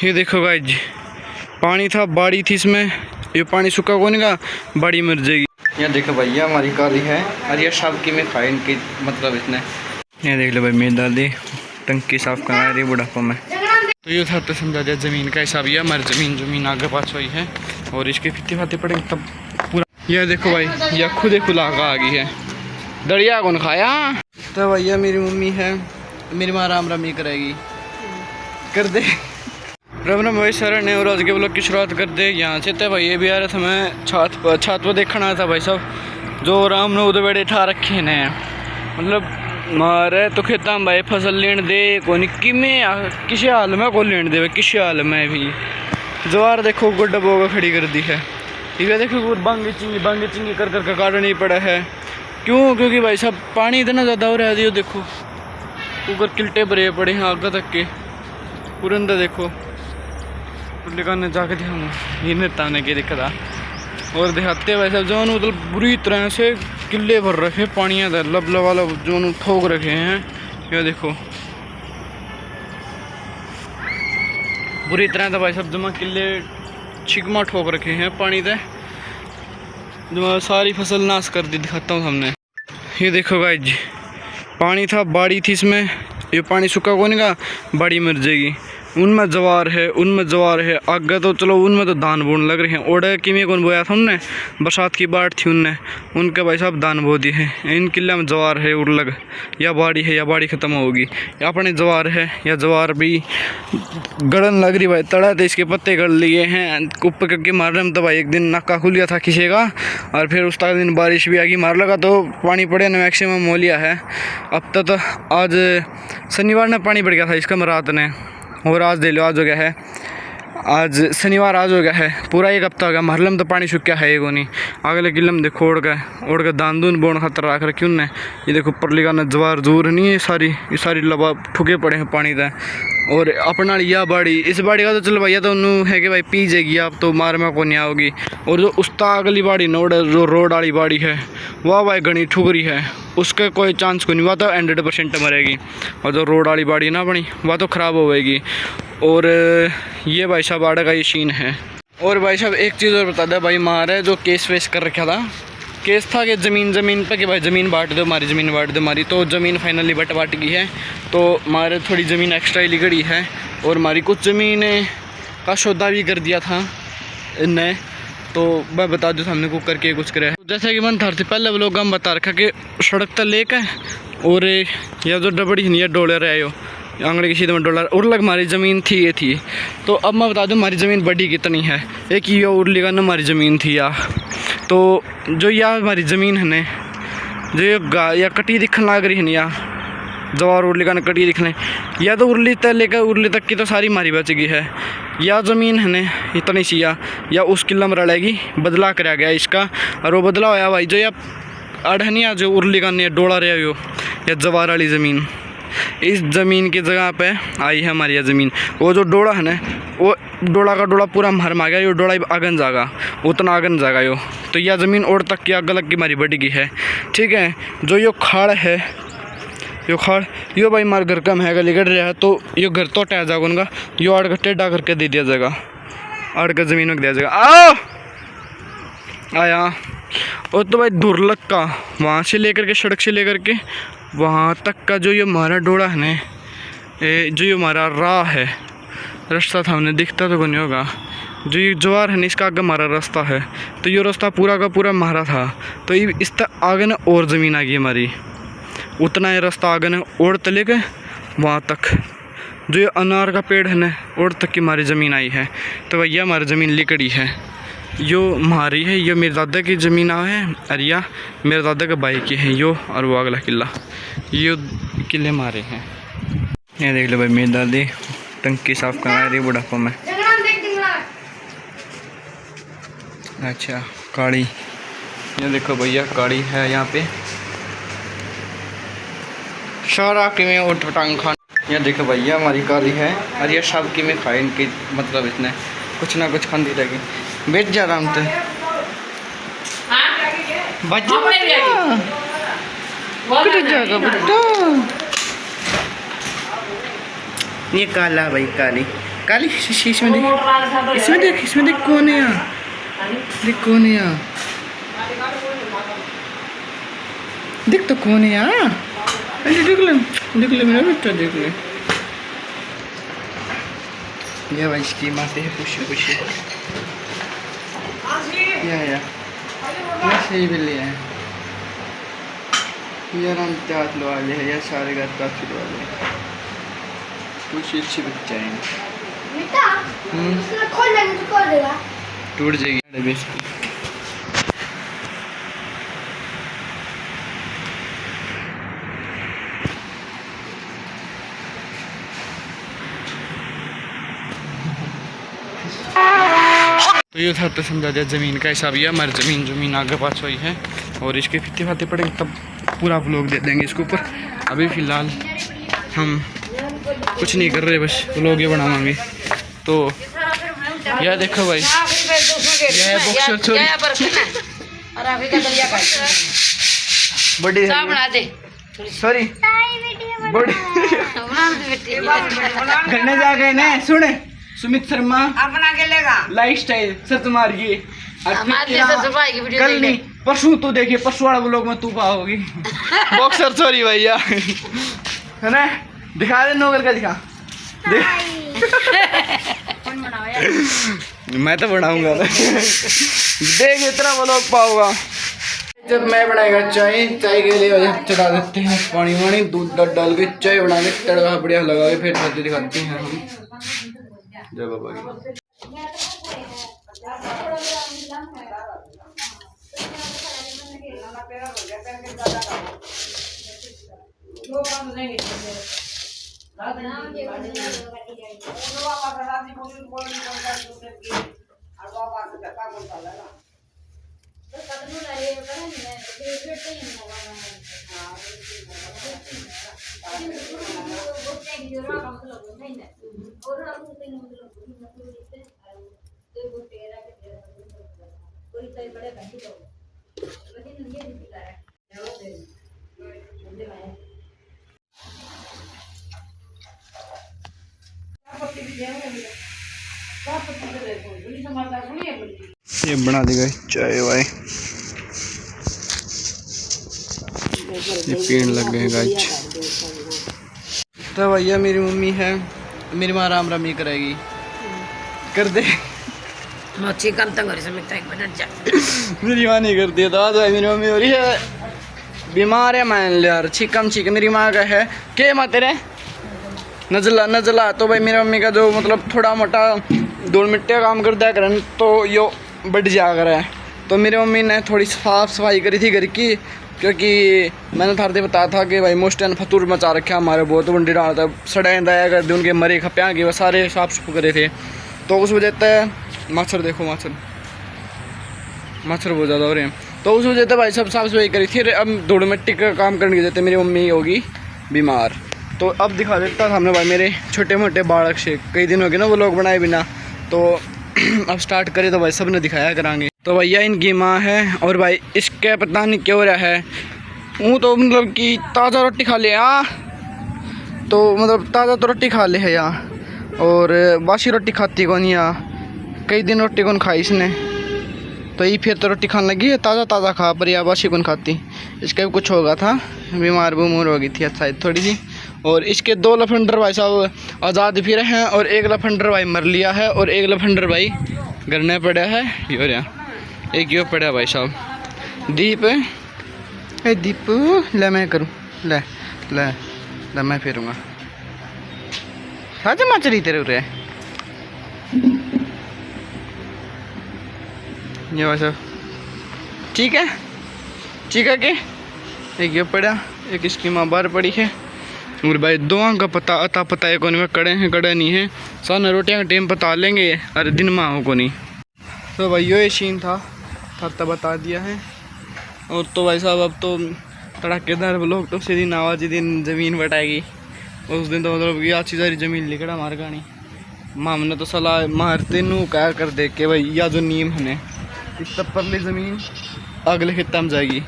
ये देखो गाइज, पानी था, बाड़ी थी इसमें, ये पानी सूखा कौन का, बाड़ी मर जाएगी। ये देखो भैया हमारी काली है और ये शाब की में खाए इनकी मतलब इसने। ये देख लो भाई मेरी दादी टंकी साफ करा रही बुढ़ापा में। तो ये था तो समझा दिया ज़मीन का हिसाब। ये हमारी ज़मीन आगे पास हुई है और इसके फिफ्टी फाते पड़ेंगे तब पूरा। यह देखो भाई यह खुद ही खुला आ गई है, दरिया कौन खाया। तो भैया मेरी मम्मी है, मेरी माँ राम राम ही करेगी, कर दे राम राम भाई शरण है। और आज के ब्लॉग की शुरुआत कर दे यहाँ से। तो भाई ये भी आ रहा था, मैं छत पर देखना आया था भाई साहब जो राम ने उधर बड़े ठा रखे हैं, मतलब मारे तो खेता में भाई फसल लेने दे को निक्की में किसी हाल में को लेने दे भाई, किसी हाल में भी ज्वार देखो गुड्डा बोगा खड़ी कर दी है। ठीक है देखो बांगी चिंगी कर कर काटना नहीं पड़ा है। क्यों? क्योंकि भाई साहब पानी इतना ज़्यादा हो रहा है। देखो ऊपर किल्टे भरे पड़े हैं आगे तक के पूरे अंदर। देखो दुकान जाके दिखाऊंगा ये ताने की दिक्कत आ और दिखाते भाई साहब जो मतलब बुरी तरह से किले भर रखे पानियाँ लब वाला जो ठोक रखे हैं। ये देखो बुरी तरह से भाई साहब जमा किले छिकमा ठोक रखे हैं पानी से, जो सारी फसल नाश कर दी। दिखाता हूँ हमने। ये देखो गाइज पानी था, बाड़ी थी इसमें, ये पानी सूखा कौन का, बाड़ी मर जाएगी। उनमें जवार है आगे तो चलो उनमें तो धान बोने लग रहे हैं। ओडे किमें कौन बोया था उनने, बरसात की बाट थी उनने, उनके भाई साहब धान बो दिए हैं। इन किले में जवार है उड़लग, या बाड़ी है या बाड़ी ख़त्म होगी, या अपने जवार है या जवार भी गड़न लग रही भाई। तड़ा तो इसके पत्ते गड़ लिए हैं ऊपर करके मार रहे हम। तो भाई एक दिन नक्का खुल गया था किसी का और फिर उस दिन बारिश भी आ गई, मार लगा तो पानी पड़े ना मैक्सिमम हो लिया है। अब तक तो आज शनिवार ने पानी बढ़ गया था इसका रात ने, और आज दे लो आज हो गया है, आज शनिवार आज हो गया है, पूरा एक हफ्ता हो गया। महरलम तो पानी सूख गया है एगो नहीं, अगले किलम देखो उड़ गए दान दून बोन खतरा रख रखी उनने। ये देखो परली का जवार जूर नहीं है, ये सारी लबा ठुके पड़े हैं पानी का। और अपना यह बाड़ी, इस बाड़ी का तो चलो भैया तो उन्होंने है कि भाई पी जाएगी आप तो मार में को नहीं आओगी। और जो उसका अगली बाड़ी नोड जो रोड वाली बाड़ी है वह भाई घनी ठुकरी है, उसका कोई चांस को नहीं, वह तो 100% मरेगी। और जो रोड वाली बाड़ी ना बनी वह तो ख़राब हो जाएगी। और ये भाई साहब आड़े का ये सीन है। और भाई साहब एक चीज़ और बता दे भाई, मारे जो केस वेस कर रखा था, केस था कि ज़मीन पे कि भाई ज़मीन बांट दो हमारी, ज़मीन बांट दो हमारी। तो ज़मीन फाइनली बांट गई है, तो हमारे थोड़ी ज़मीन एक्स्ट्रा ही गड़ी है। और हमारी कुछ ज़मीन का सौदा भी कर दिया था इनने, तो मैं बता दूँ हमने को करके कुछ करे। तो जैसे कि मन था पहले वो लोग हम बता रखा कि सड़क तक लेकर और यह जो डबड़ी नहीं है डोले रहे हो आंगड़े की सीधे में डॉलर उर्लग हमारी ज़मीन थी ये थी। तो अब मैं बता दूं हमारी ज़मीन बड़ी कितनी है। एक ये उर्ली का ना हमारी ज़मीन थी या तो जो या हमारी ज़मीन है ने जो या कटी दिखने लग रही है ना, या जवार उर्ली का ना कटी दिखने, या तो उर्ली तक लेकर उर्ली तक की तो सारी हमारी बच गई है। या ज़मीन है ने इतनी सी या उस किला में रड़ेगी, बदला कराया गया इसका। और वो बदला होया भाई जो या अढ़निया जो उर्ली का नहीं डोला रहे हो या जवार वाली ज़मीन, इस ज़मीन की जगह पे आई है हमारी यह ज़मीन। वो जो डोड़ा है ना वो डोड़ा का डोड़ा पूरा मर मा गया, यो डोड़ा आगन जागा उतना आगन जागा यो। तो यह ज़मीन और तक की गलत की हमारी बढ़ गई है। ठीक है, जो यो खाड़ है यो खाड़ यो भाई हमारे घर का महंगा लिगड़ रहा है, तो यो घर तो टह जाएगा उनका, यो आड़ का टेढ़ा करके दे दिया जाएगा, आड़ का ज़मीन में दिया जाएगा। आया और तो भाई दुर्लभ का वहाँ से लेकर के सड़क से लेकर के वहाँ तक का जो ये हमारा डोड़ा है ना, जो ये हमारा राह है, रास्ता था हमने दिखता तो नहीं होगा, जो ये जवार है ना इसका आगे हमारा रास्ता है। तो ये रास्ता पूरा का पूरा हमारा था। तो ये इस तक आगे ना और ज़मीन आ गई हमारी, उतना ये रास्ता आगे ना और तले के वहाँ तक जो ये अनार का पेड़ है ना और तक की हमारी ज़मीन आई है। तो भैया हमारी ज़मीन लिकड़ी है, यो हमारी है, ये मेरे दादा की ज़मीन है और या मेरे दादा के भाई की है यो। और वो अगला किला ये किले हमारे हैं। ये देख लो भाई मेरी दादी टंकी साफ करा रही बुढ़ापा में। अच्छा काड़ी, ये देखो भैया काड़ी है यहाँ पे सारा की में उठ टांग खान। ये देखो भैया हमारी काली है और ये सब की में खाए इनकी मतलब इसने कुछ ना कुछ खाती रहेगी। बैठ जा आराम से ये काला भाई काली काली शीश में देख, इसमें देख कौन है यहाँ, देख कौन है यहाँ, देख तो कौन है यहाँ, देख ले मेरा बेटा, देख ले। ये भाई इसकी माते है खुशी या सही भी ले हैं यार, हम चाट वाले हैं या सारे घर काफी वाले कुछ अच्छी बच्चे हैं। टूट जाएगी बेचती। तो ये था तो समझा दिया ज़मीन का हिसाब। ये हमारी ज़मीन आगे पास हुई है और इसके फित्ते फाते पड़े तब पूरा व्लॉग दे देंगे इसके ऊपर। अभी फ़िलहाल हम कुछ नहीं कर रहे, बस व्लॉग ये बनावांगे। तो यह देखो भाई, यह बॉक्सर छोरी बड़ी सॉरी बड़ी घरने जा गए ने। सुने सुमित शर्मा अपना के लेगा लाइफ स्टाइल सर तुम्हारी कल नहीं परसों तो देखिए, परसों वाला व्लॉग में तू पाओगी। बॉक्सर सॉरी भैया है ना, दिखा दे नौकर का, दिखा मैं तो बनाऊंगा देख इतना व्लॉग पाऊंगा जब मैं बनाएगा। चाय के लिए चढ़ा देते हैं पानी वानी, दूध डाल के चाय बना के तड़का बढ़िया लगा के फिर खाते दिखाते हैं हम। जय बाबा की। ये बना देगा चाय वाय, ये पेड़ लग गए गाइस। तो भैया मेरी मम्मी है, मेरी माँ राम राम ही करेगी, कर दे मेरी माँ नहीं करती है। तो आज मेरी मम्मी हो रही है बीमार है, मान ले यार छिकम छिक। मेरी माँ का है के माँ तेरे नजला। तो भाई मेरी मम्मी का जो मतलब थोड़ा मोटा धूल मिट्टी का काम कर दिया करन तो यो बढ़ जा कर है। तो मेरी मम्मी ने थोड़ी साफ सफाई करी थी घर की, क्योंकि मैंने थारते बताया था कि भाई मोस्टन फतूर मचा रखे हमारे, बहुत बंडी डालता सड़े दया कर दी उनके मरे खप्या के, वो सारे साफ सुफ करे थे। तो उस वजह से मच्छर देखो मच्छर बहुत ज़्यादा हो रहे हैं। तो उस वजह से भाई सब साफ सफाई करी थी। अब धूल मिट्टी का काम करने के देते मेरी मम्मी होगी बीमार। तो अब दिखा देता था हमने भाई मेरे छोटे मोटे बालक से, कई दिन हो गए ना वो लोग बनाए बिना। तो अब स्टार्ट करें तो भाई सब ने दिखाया करांगे। तो भैया इनकी माँ है और भाई इसके पता नहीं क्यों रहा है वो तो मतलब कि ताज़ा रोटी खा ले यहाँ, तो मतलब ताज़ा तो रोटी खा ले है यहाँ और बासी रोटी खाती कौन यहाँ, कई दिन रोटी कौन खाई इसने। तो ये फिर तो रोटी खाने लगी है ताज़ा खा, पर या बासी कौन खाती। इसका भी कुछ होगा था, बीमार हो गई थी शायद थोड़ी सी। और इसके 2 लफंडर भाई साहब आज़ाद फिर हैं और 1 लफंडर भाई मर लिया है और 1 लफंडर भाई घर में पड़ा है। यो रहा एक यो पड़ा भाई साहब दीप है। दीप ले मैं करूँ, ले मैं फेरूँगा साझा मचली तेरे उरे ये भाई साहब ठीक है के एक ये पड़ा, एक इसकी माँ बाहर पड़ी है और भाई 2 का पता है कौन में कड़े नहीं है। सामने रोटियाँ का टाइम पता लेंगे, अरे दिन माँ हो को नहीं। तो भाई ये सीन था तो बता दिया है। और तो भाई साहब अब तो तड़ाकेदार लोग तो उसी दिन आवाज़ दिन ज़मीन बटाएगी। उस दिन तो मतलब कि अच्छी सारी ज़मीन लिखड़ा मार गानी माँ हमने तो सलाह मारते नू क्या कर दे के भाई या जो नीम है इस तब परली ज़मीन अगले खिता में जाएगी,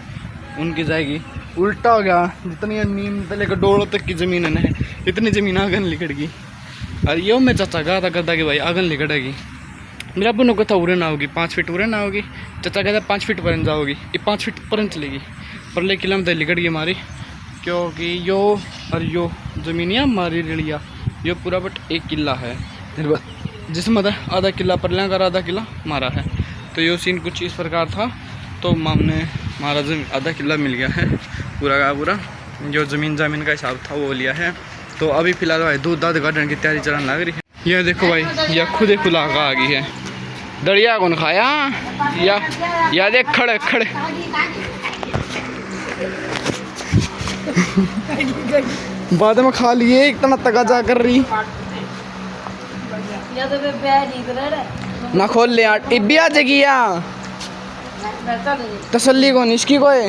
उनकी जाएगी। उल्टा हो गया, जितनी नीम से लेकर डोड़ों तक की ज़मीन है इतनी ज़मीन आगे निकल गई। अरे यो मैं चाचा कहता करता कि भाई आगन निकटेगी मेरा अपन कथा उरे ना होगी 5 फीट उरे ना होगी। चाचा कहता 5 फीट पर जाओगी, ये 5 फीट पर चलेगी परले किला में लिकट गई हमारी, क्योंकि यो और यो ज़मीनिया हमारी रेड़िया यो पूरा बट एक किला है जिसमें आधा किला परलिया का आधा किला मारा है। तो यो सीन कुछ इस प्रकार था। तो हमने हमारा आधा किला मिल गया है पूरा का पूरा, जो ज़मीन का हिसाब था वो लिया है। तो अभी फ़िलहाल भाई दूध दाद गार्डन की तैयारी चलने लग रही है। यह देखो भाई यह खुद ही खुला का आ गई है, दरिया कौन खाया या देख खड़े खड़े बाद में खा लिए इतना तगाजा कर रही ना खोल ले टिब्बी आ जाएगी या तसल्ली कौन इसकी कोई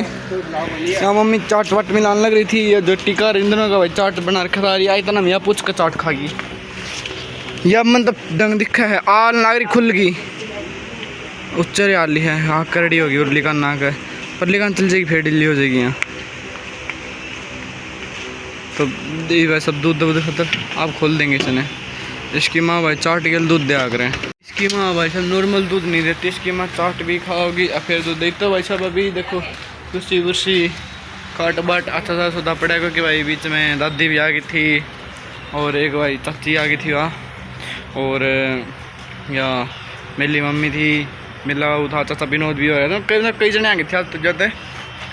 या मम्मी चाट वाट मिलाने लग रही थी। ये जो टिक्का इंद्रों का भाई चाट बना रखा था या इतना मियाँ पूछ का चाट खागी या मन तो डंग दिखा है आल नागरी खुल गई उच्चर आली है आँख करड़ी होगी उर्ली का नाक है परली कान चल जाएगी फिर डिल्ली हो जाएगी यहाँ। तो भाई सब दूध दूध खतर आप खोल देंगे इसने। इसकी माँ भाई चाट के दूध दे आ रहे हैं। इसकी माँ भाई सब नॉर्मल दूध नहीं देती, इसकी माँ चाट भी खाओगी और फिर दूध देती। तो भाई सब अभी देखो कुर्सी वुर्सी काट बाट अच्छा सा सौदा पड़ा क्योंकि भाई बीच में दादी भी आ गई थी और एक भाई चाची आ गई थी वहाँ, और या मेरी मम्मी थी, मेरा वो था चाचा विनोद भी हो रहा था, कई जने आ गए थे। तो जाते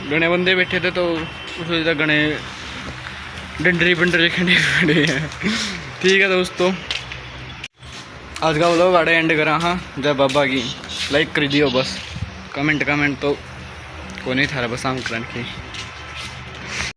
गणे बंदे बैठे थे तो उस वजह गणे डंडरी बंडरी खड़े खड़े हैं। ठीक है दोस्तों आज का व्लॉग आड़े एंड करा। हाँ जय बाबा की लाइक कर दियो बस, कमेंट तो को नहीं था बस आम करने की।